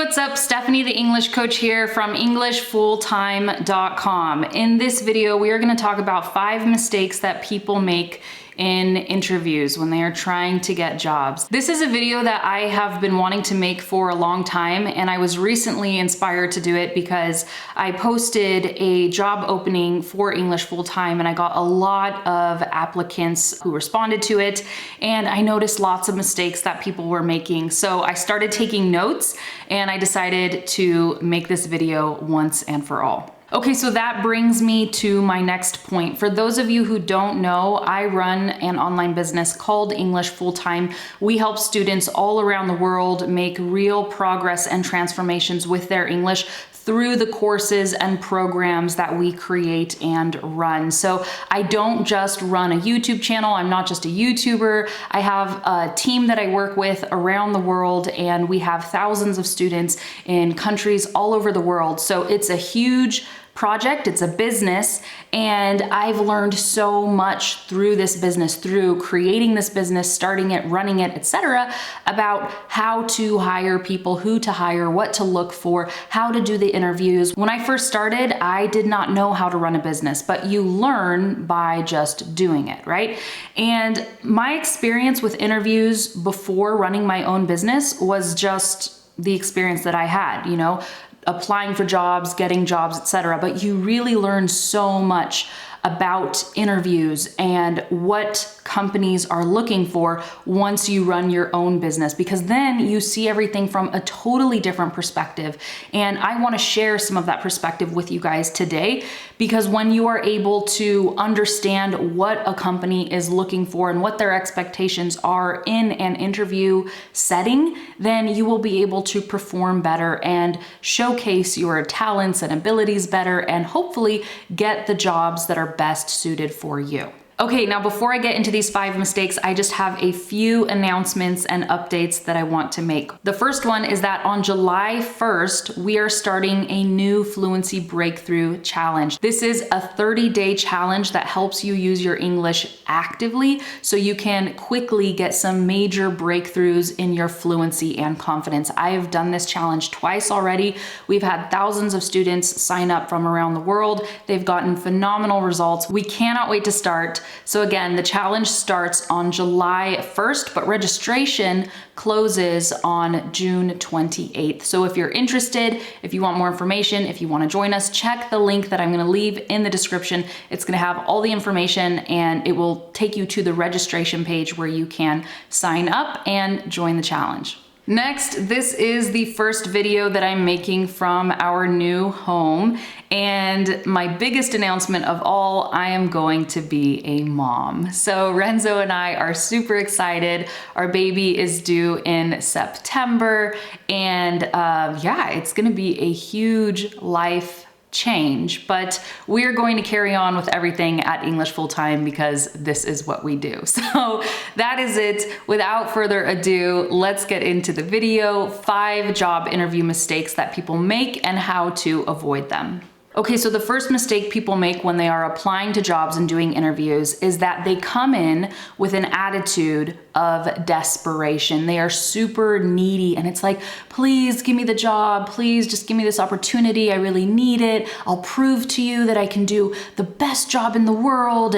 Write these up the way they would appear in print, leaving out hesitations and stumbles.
what's up? Stephanie, the English coach here from EnglishFulltime.com. In this video, we are going to talk about 5 mistakes that people make in interviews when they are trying to get jobs. This is a video that I have been wanting to make for a long time, and I was recently inspired to do it because I posted a job opening for English Full-Time and I got a lot of applicants who responded to it, and I noticed lots of mistakes that people were making. So I started taking notes and I decided to make this video once and for all. Okay, so that brings me to my next point. For those of you who don't know, I run an online business called English Full-Time. We help students all around the world make real progress and transformations with their English through the courses and programs that we create and run. So I don't just run a YouTube channel. I'm not just a YouTuber. I have a team that I work with around the world, and we have thousands of students in countries all over the world. So it's a huge project, it's a business, and I've learned so much through this business, through creating this business, starting it, running it, etc., about how to hire people, who to hire, what to look for, how to do the interviews. When I first started, I did not know how to run a business, but you learn by just doing it, right? And my experience with interviews before running my own business was just the experience that I had, you know, applying for jobs, getting jobs, etc. But you really learn so much about interviews and what companies are looking for once you run your own business, because then you see everything from a totally different perspective. And I want to share some of that perspective with you guys today, because when you are able to understand what a company is looking for and what their expectations are in an interview setting, then you will be able to perform better and showcase your talents and abilities better, and hopefully get the jobs that are best suited for you. Okay, now before I get into these 5 mistakes, I just have a few announcements and updates that I want to make. The first one is that on July 1st, we are starting a new Fluency Breakthrough challenge. This is a 30-day challenge that helps you use your English actively so you can quickly get some major breakthroughs in your fluency and confidence. I have done this challenge twice already. We've had thousands of students sign up from around the world. They've gotten phenomenal results. We cannot wait to start. So again, the challenge starts on July 1st, but registration closes on June 28th. So if you're interested, if you want more information, if you want to join us, check the link that I'm going to leave in the description. It's going to have all the information, and it will take you to the registration page where you can sign up and join the challenge. Next, this is the first video that I'm making from our new home, and my biggest announcement of all, I am going to be a mom. So Renzo and I are super excited. Our baby is due in September, and yeah, it's gonna be a huge life change, but we're going to carry on with everything at English Full-Time because this is what we do. So that is it. Without further ado, let's get into the video. 5 job interview mistakes that people make and how to avoid them. Okay, so the first mistake people make when they are applying to jobs and doing interviews is that they come in with an attitude of desperation. They are super needy, and it's like, please give me the job. Please just give me this opportunity. I really need it. I'll prove to you that I can do the best job in the world.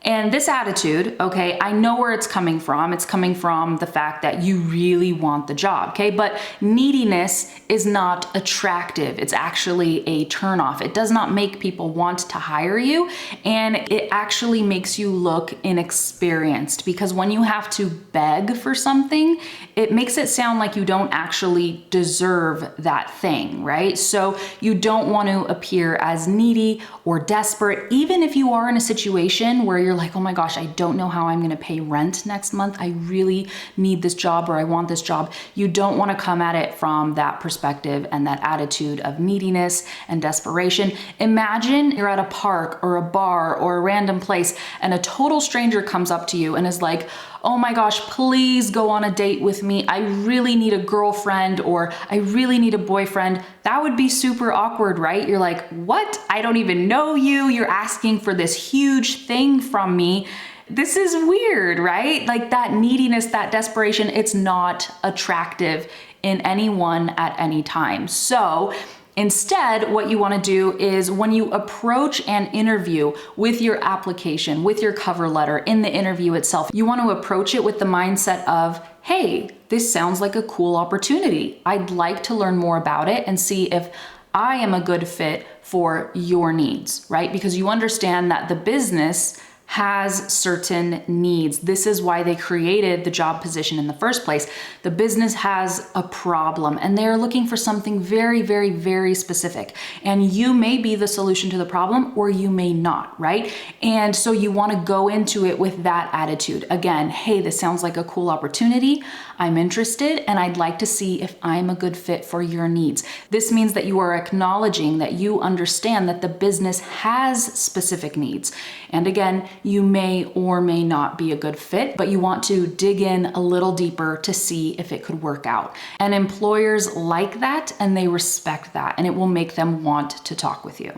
And this attitude, okay, I know where it's coming from. It's coming from the fact that you really want the job, okay? But neediness is not attractive. It's actually a turnoff. It does not make people want to hire you, and it actually makes you look inexperienced, because when you have to beg for something, it makes it sound like you don't actually deserve that thing, right? So you don't want to appear as needy or desperate, even if you are in a situation where you're like, oh my gosh, I don't know how I'm gonna pay rent next month. I really need this job, or I want this job. You don't wanna come at it from that perspective and that attitude of neediness and desperation. Imagine you're at a park or a bar or a random place, and a total stranger comes up to you and is like, oh my gosh, please go on a date with me. I really need a girlfriend, or I really need a boyfriend. That would be super awkward, right? You're like, what? I don't even know you. You're asking for this huge thing from me. This is weird, right? Like that neediness, that desperation, it's not attractive in anyone at any time. So instead, what you want to do is when you approach an interview with your application, with your cover letter, in the interview itself, you want to approach it with the mindset of, hey, this sounds like a cool opportunity. I'd like to learn more about it and see if I am a good fit for your needs, right? Because you understand that the business has certain needs. This is why they created the job position in the first place. The business has a problem and they're looking for something very, very, very specific. And you may be the solution to the problem or you may not, right? And so you want to go into it with that attitude. Again, hey, this sounds like a cool opportunity. I'm interested and I'd like to see if I'm a good fit for your needs. This means that you are acknowledging that you understand that the business has specific needs. And again, you may or may not be a good fit, but you want to dig in a little deeper to see if it could work out. And employers like that and they respect that, and it will make them want to talk with you.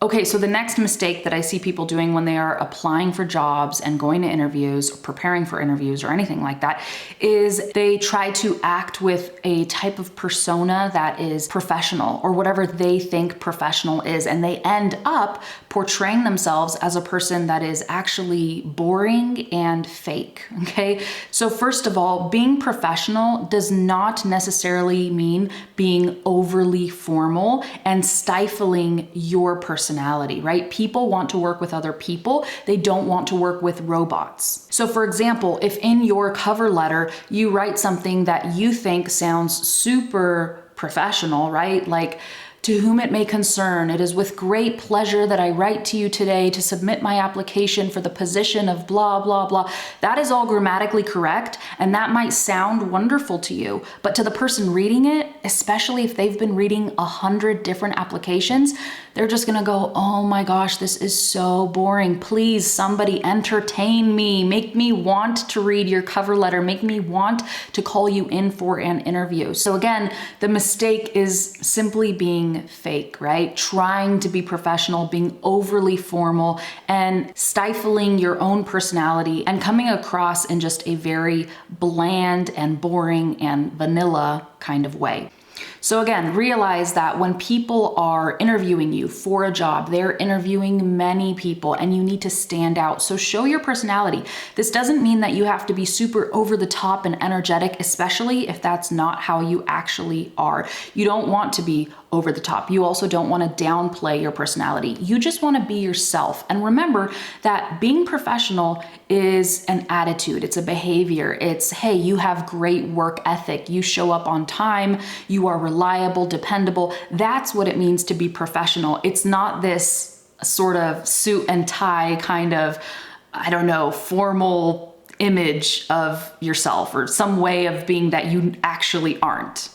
Okay, so the next mistake that I see people doing when they are applying for jobs and going to interviews or preparing for interviews or anything like that is they try to act with a type of persona that is professional or whatever they think professional is, and they end up portraying themselves as a person that is actually boring and fake, okay? So first of all, being professional does not necessarily mean being overly formal and stifling your personality, right? People want to work with other people. They don't want to work with robots. So for example, if in your cover letter, you write something that you think sounds super professional, right? Like, to whom it may concern, it is with great pleasure that I write to you today to submit my application for the position of blah, blah, blah. That is all grammatically correct, and that might sound wonderful to you, but to the person reading it, especially if they've been reading 100 different applications, they're just gonna go, oh my gosh, this is so boring. Please, somebody entertain me. Make me want to read your cover letter. Make me want to call you in for an interview. So again, the mistake is simply being fake, right? Trying to be professional, being overly formal, and stifling your own personality and coming across in just a very bland and boring and vanilla kind of way. So again, realize that when people are interviewing you for a job, they're interviewing many people and you need to stand out. So show your personality. This doesn't mean that you have to be super over the top and energetic, especially if that's not how you actually are. You don't want to be over the top. You also don't want to downplay your personality. You just want to be yourself. And remember that being professional is an attitude. It's a behavior. It's, hey, you have great work ethic. You show up on time. You are reliable, dependable. That's what it means to be professional. It's not this sort of suit and tie kind of, I don't know, formal image of yourself or some way of being that you actually aren't.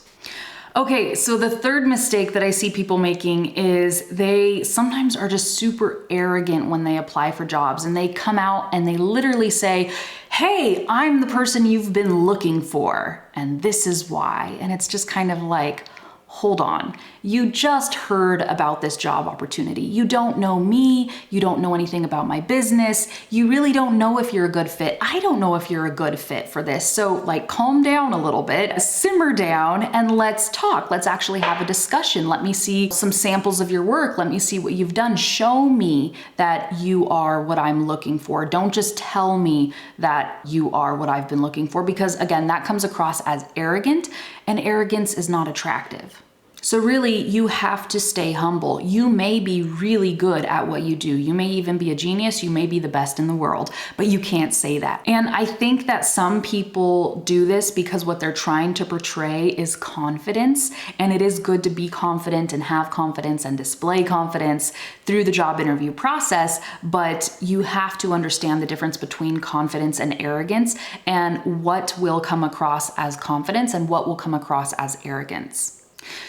Okay, so the third mistake that I see people making is they sometimes are just super arrogant when they apply for jobs, and they come out and they literally say, hey, I'm the person you've been looking for, and this is why. And it's just kind of like, hold on, you just heard about this job opportunity. You don't know me, you don't know anything about my business, you really don't know if you're a good fit. I don't know if you're a good fit for this. So like, calm down a little bit, simmer down, and let's talk. Let's actually have a discussion. Let me see some samples of your work. Let me see what you've done. Show me that you are what I'm looking for. Don't just tell me that you are what I've been looking for, because again, that comes across as arrogant, and arrogance is not attractive. So really, you have to stay humble. You may be really good at what you do. You may even be a genius. You may be the best in the world, but you can't say that. And I think that some people do this because what they're trying to portray is confidence. And it is good to be confident and have confidence and display confidence through the job interview process, but you have to understand the difference between confidence and arrogance, and what will come across as confidence and what will come across as arrogance.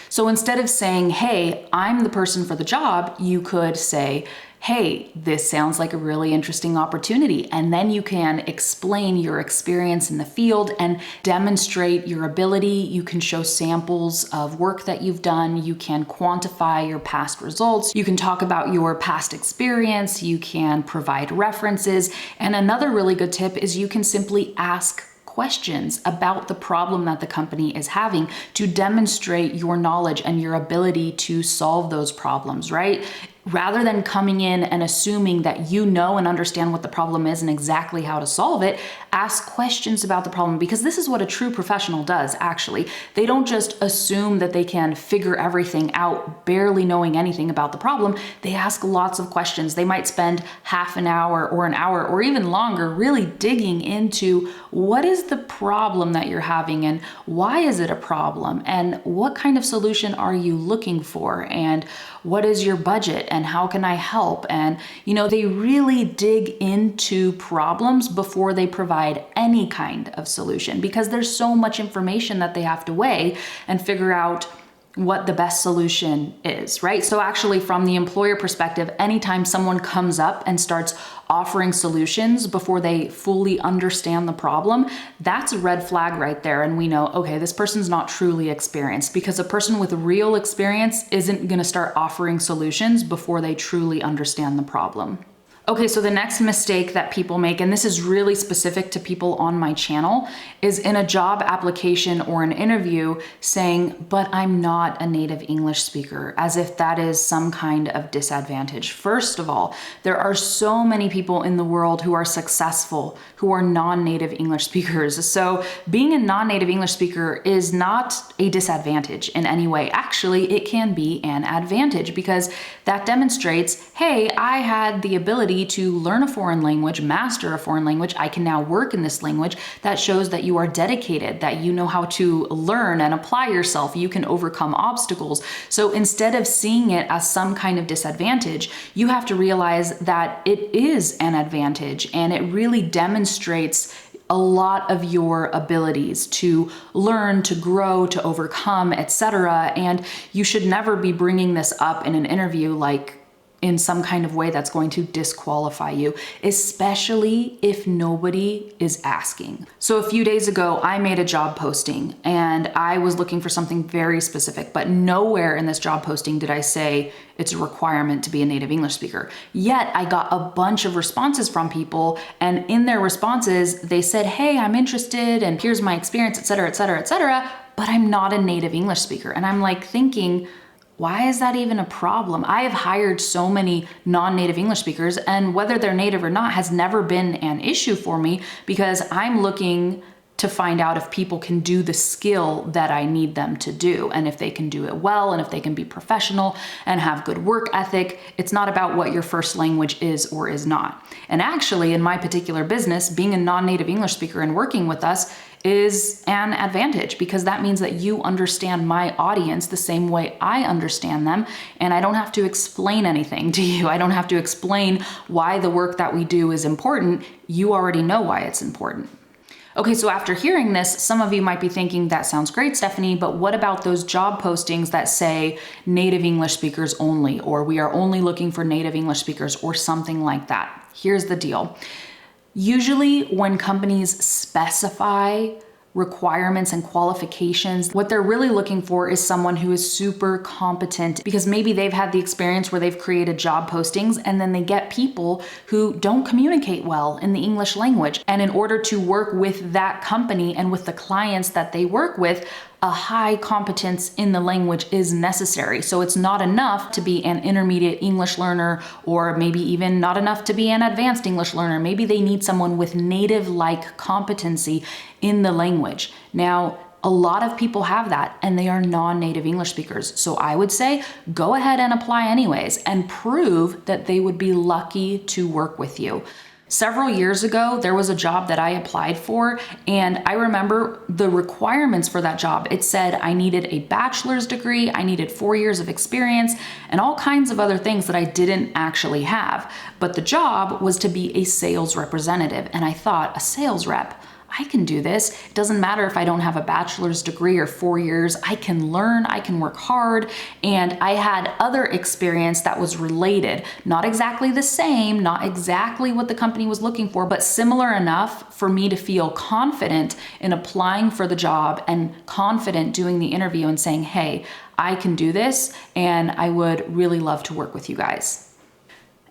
So instead of saying, hey, I'm the person for the job, you could say, hey, this sounds like a really interesting opportunity. And then you can explain your experience in the field and demonstrate your ability. You can show samples of work that you've done. You can quantify your past results. You can talk about your past experience. You can provide references. And another really good tip is you can simply ask questions about the problem that the company is having to demonstrate your knowledge and your ability to solve those problems, right? Rather than coming in and assuming that you know and understand what the problem is and exactly how to solve it, ask questions about the problem, because this is what a true professional does, actually. They don't just assume that they can figure everything out, barely knowing anything about the problem. They ask lots of questions. They might spend half an hour or even longer really digging into what is the problem that you're having and why is it a problem and what kind of solution are you looking for and what is your budget and how can I help? And they really dig into problems before they provide any kind of solution, because there's so much information that they have to weigh and figure out what the best solution is, right? So actually, from the employer perspective, anytime someone comes up and starts offering solutions before they fully understand the problem, that's a red flag right there. And we know, okay, this person's not truly experienced, because a person with real experience isn't going to start offering solutions before they truly understand the problem. Okay, so the next mistake that people make, and this is really specific to people on my channel, is in a job application or an interview saying, but I'm not a native English speaker, as if that is some kind of disadvantage. First of all, there are so many people in the world who are successful, who are non-native English speakers. So being a non-native English speaker is not a disadvantage in any way. Actually, it can be an advantage, because that demonstrates, hey, I had the ability to learn a foreign language, master a foreign language. I can now work in this language. That shows that you are dedicated, that you know how to learn and apply yourself. You can overcome obstacles. So instead of seeing it as some kind of disadvantage, you have to realize that it is an advantage, and it really demonstrates a lot of your abilities to learn, to grow, to overcome, etc. And you should never be bringing this up in an interview like in some kind of way that's going to disqualify you, especially if nobody is asking. So a few days ago, I made a job posting and I was looking for something very specific, but nowhere in this job posting did I say it's a requirement to be a native English speaker. Yet I got a bunch of responses from people, and in their responses, they said, hey, I'm interested and here's my experience, etc., etc., etc., but I'm not a native English speaker. And I'm like thinking, why is that even a problem? I have hired so many non-native English speakers, and whether they're native or not has never been an issue for me, because I'm looking to find out if people can do the skill that I need them to do, and if they can do it well, and if they can be professional and have good work ethic. It's not about what your first language is or is not. And actually, in my particular business, being a non-native English speaker and working with us is an advantage, because that means that you understand my audience the same way I understand them, and I don't have to explain anything to you. I don't have to explain why the work that we do is important. You already know why it's important. Okay, so after hearing this, some of you might be thinking, that sounds great, Stephanie, but what about those job postings that say native English speakers only, or we are only looking for native English speakers, or something like that? Here's the deal. Usually when companies specify requirements and qualifications, what they're really looking for is someone who is super competent, because maybe they've had the experience where they've created job postings and then they get people who don't communicate well in the English language. And in order to work with that company and with the clients that they work with, a high competence in the language is necessary. So it's not enough to be an intermediate English learner, or maybe even not enough to be an advanced English learner. Maybe they need someone with native-like competency in the language. Now, a lot of people have that, and they are non-native English speakers. So I would say go ahead and apply anyways and prove that they would be lucky to work with you. Several years ago, there was a job that I applied for, and I remember the requirements for that job. It said I needed a bachelor's degree, I needed 4 years of experience, and all kinds of other things that I didn't actually have. But the job was to be a sales representative, and I thought, a sales rep? I can do this. It doesn't matter if I don't have a bachelor's degree or 4 years. I can learn, I can work hard. And I had other experience that was related, not exactly the same, not exactly what the company was looking for, but similar enough for me to feel confident in applying for the job and confident doing the interview and saying, hey, I can do this and I would really love to work with you guys.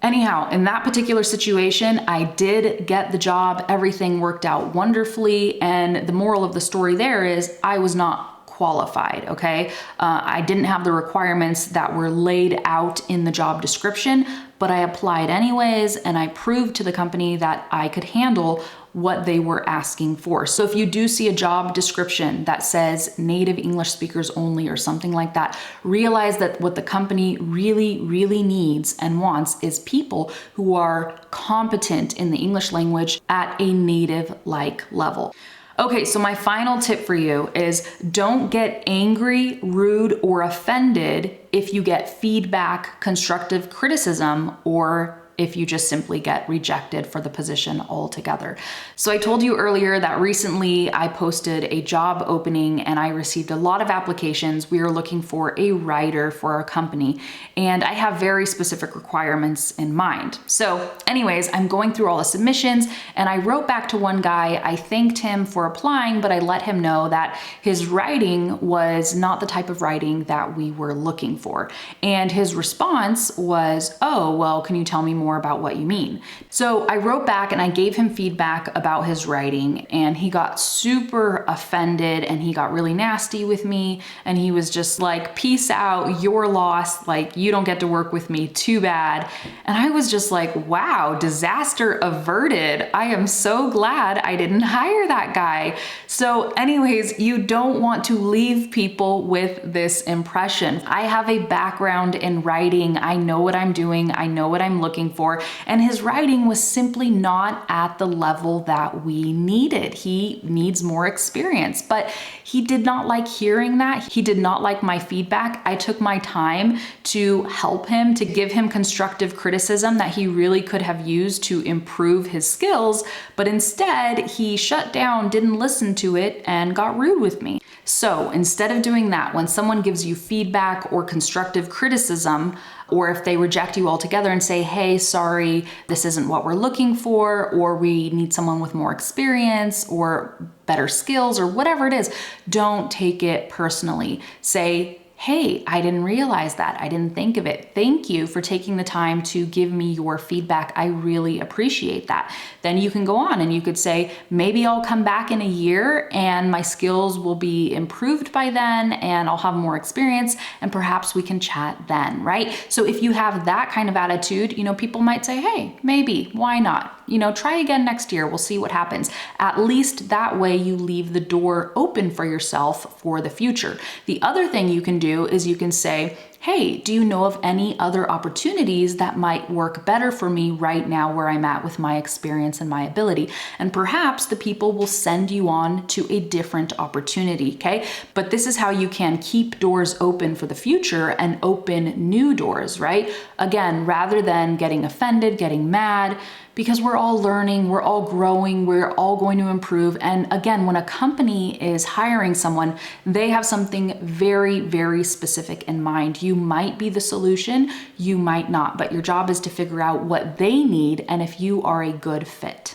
Anyhow, in that particular situation, I did get the job. Everything worked out wonderfully. And the moral of the story there is I was not qualified, okay? I didn't have the requirements that were laid out in the job description, but I applied anyways, and I proved to the company that I could handle what they were asking for. So if you do see a job description that says native English speakers only or something like that, realize that what the company really, really needs and wants is people who are competent in the English language at a native-like level. Okay, so my final tip for you is don't get angry, rude, or offended if you get feedback, constructive criticism, or if you just simply get rejected for the position altogether. So I told you earlier that recently I posted a job opening and I received a lot of applications. We are looking for a writer for our company, and I have very specific requirements in mind. So anyways, I'm going through all the submissions and I wrote back to one guy. I thanked him for applying, but I let him know that his writing was not the type of writing that we were looking for. And his response was, "Oh, well, can you tell me more about what you mean?" So I wrote back and I gave him feedback about his writing, and he got super offended and he got really nasty with me, and he was just like, "Peace out, you're lost, like you don't get to work with me, too bad." And I was just like, wow, disaster averted. I am so glad I didn't hire that guy. So anyways, you don't want to leave people with this impression. I have a background in writing. I know what I'm doing. I know what I'm looking for. And his writing was simply not at the level that we needed. He needs more experience, but he did not like hearing that. He did not like my feedback. I took my time to help him, to give him constructive criticism that he really could have used to improve his skills, but instead he shut down, didn't listen to it, and got rude with me. So instead of doing that, when someone gives you feedback or constructive criticism, or if they reject you altogether and say, "Hey, sorry, this isn't what we're looking for," or "We need someone with more experience or better skills," or whatever it is, don't take it personally. Say, "Hey, I didn't realize that. I didn't think of it. Thank you for taking the time to give me your feedback. I really appreciate that." Then you can go on and you could say, "Maybe I'll come back in a year and my skills will be improved by then and I'll have more experience and perhaps we can chat then," right? So if you have that kind of attitude, people might say, "Hey, maybe, why not? Try again next year. We'll see what happens." At least that way you leave the door open for yourself for the future. The other thing you can do is you can say, "Hey, do you know of any other opportunities that might work better for me right now where I'm at with my experience and my ability?" And perhaps the people will send you on to a different opportunity, okay? But this is how you can keep doors open for the future and open new doors, right? Again, rather than getting offended, getting mad, because we're all learning, we're all growing, we're all going to improve. And again, when a company is hiring someone, they have something very, very specific in mind. You might be the solution, you might not, but your job is to figure out what they need and if you are a good fit.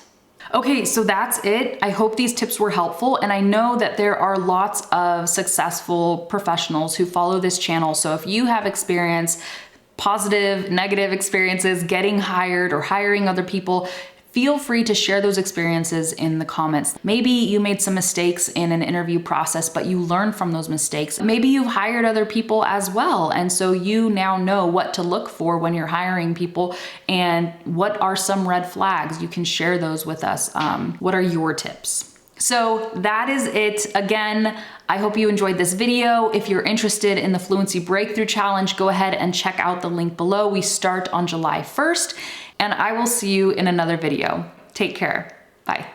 Okay, so that's it. I hope these tips were helpful, and I know that there are lots of successful professionals who follow this channel. So if you have experience, positive, negative experiences getting hired or hiring other people, feel free to share those experiences in the comments. Maybe you made some mistakes in an interview process, but you learned from those mistakes. Maybe you've hired other people as well, and so you now know what to look for when you're hiring people and what are some red flags. You can share those with us. What are your tips? So that is it. Again, I hope you enjoyed this video. If you're interested in the Fluency Breakthrough Challenge, go ahead and check out the link below. We start on July 1st, and I will see you in another video. Take care. Bye.